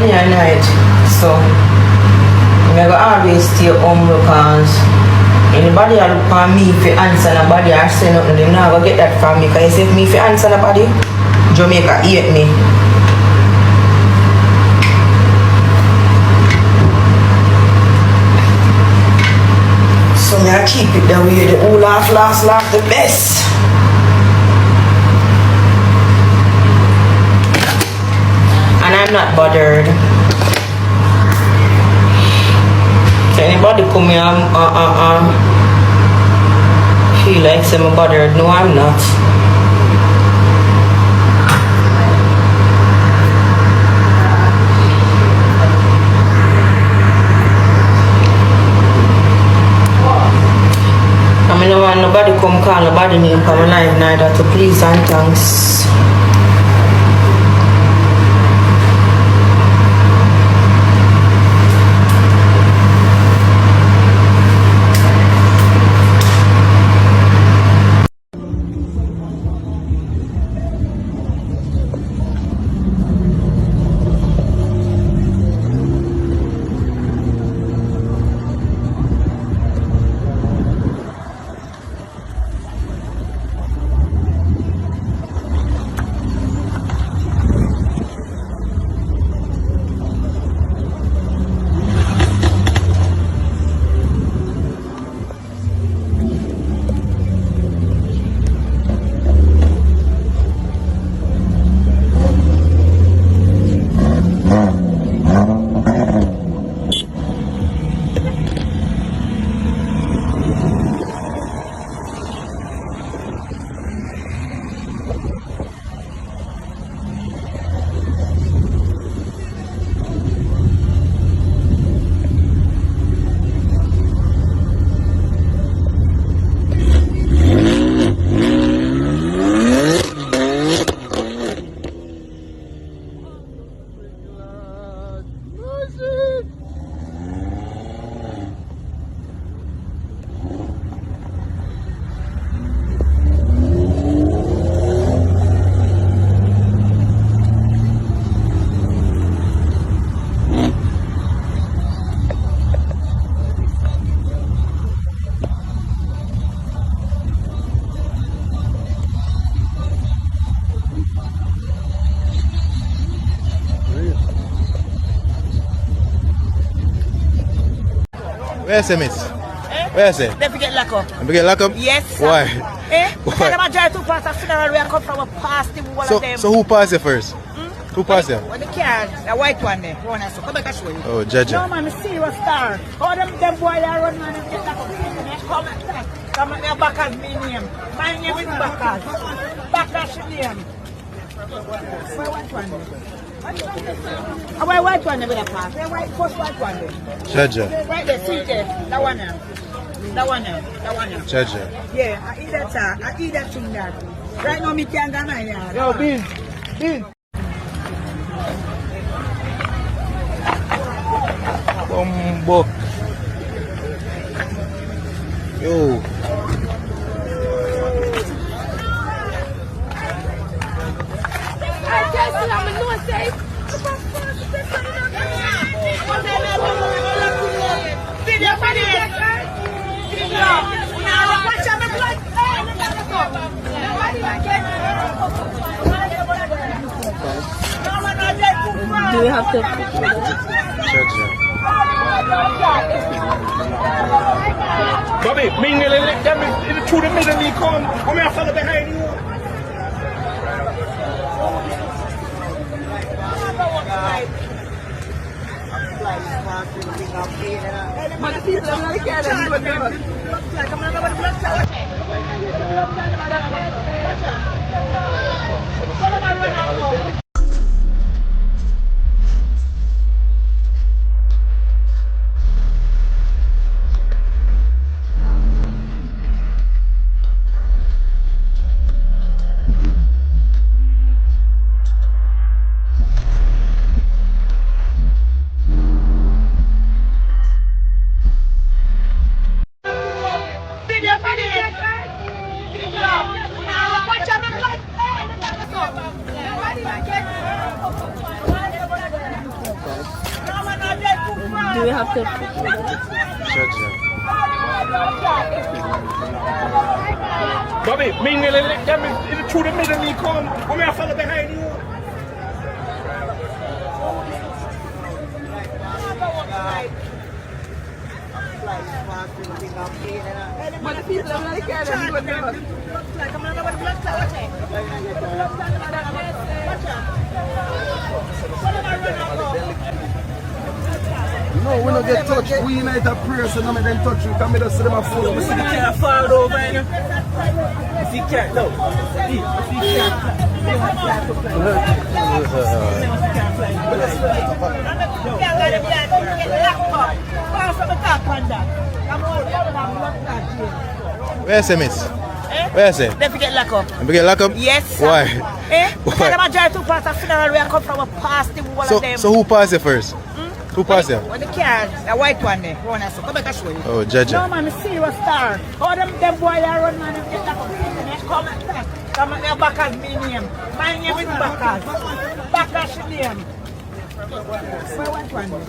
day and night. So I go always stay humble because anybody that look for me if you answer nobody or say nothing, they never get that from me. Because if me if you answer nobody, Jamaica hate me. So I keep it that way. The whole laugh the best. And I'm not bothered. So anybody come here feel like I'm bothered. No, I'm not. I don't want nobody come call nobody name for my life neither to please and thanks. Where's the miss? Where's it? They get locked up. They get locked up? Yes. Sir. Why? Because I'm drive too fast a funeral where I come from a past the wall of them. So who passed you first? Who passed you? When the car, the white one there. Come back and show you. Oh, Jaja. No man, serious star. All them boy that run man and get locked up. Come back. Come back, Backers me name. My name is Backers. Backers name. Where white one there? Why white one never pass? Why white first white one there? Jaja. Right there, see there. That one there. That one there. That one there. Jaja. Yeah, I eat that I eat that thing that. Right now me can't go now. Yo, Benz. Bumbo. Yo. I tell you, I'm a no safe. Do we have to? Bobby, mingle let them through the middle me come here follow behind you. Do we have to? Jaja. Bobby, mingle and let them through the middle me come. Come here, follow behind you. But the people don't like it. No, we don't get touched. We unite a prayer, so none of them touch you. Come here, see them a fool. See the car fall over, you know? See the car, no. See the Where is it, miss? Where is it? They forget lock up. We get locked up? Yes, sir. Why? Eh? Why? Because the majority of parts of funeral we come from a past the wall of them. So who passed it first? Who passed it? When the car, the white one there, run us. Come back and show you. Oh, Jaja. No man, serious star. All them boy they run man, them get lock up. Come and talk. Come and back as me name. My name is Backers. Backers name. Where white one there?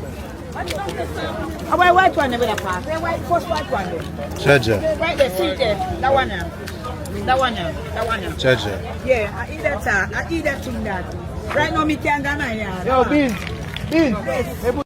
Why white one there with a pass? Where white first white one there? Jaja. Right there, see there. That one there. That one there. That one there. Jaja. Yeah, I eat that, sir. I eat that thing that. Right now, me can't go now, yeah. Yo, Benz. Benz. Hey, put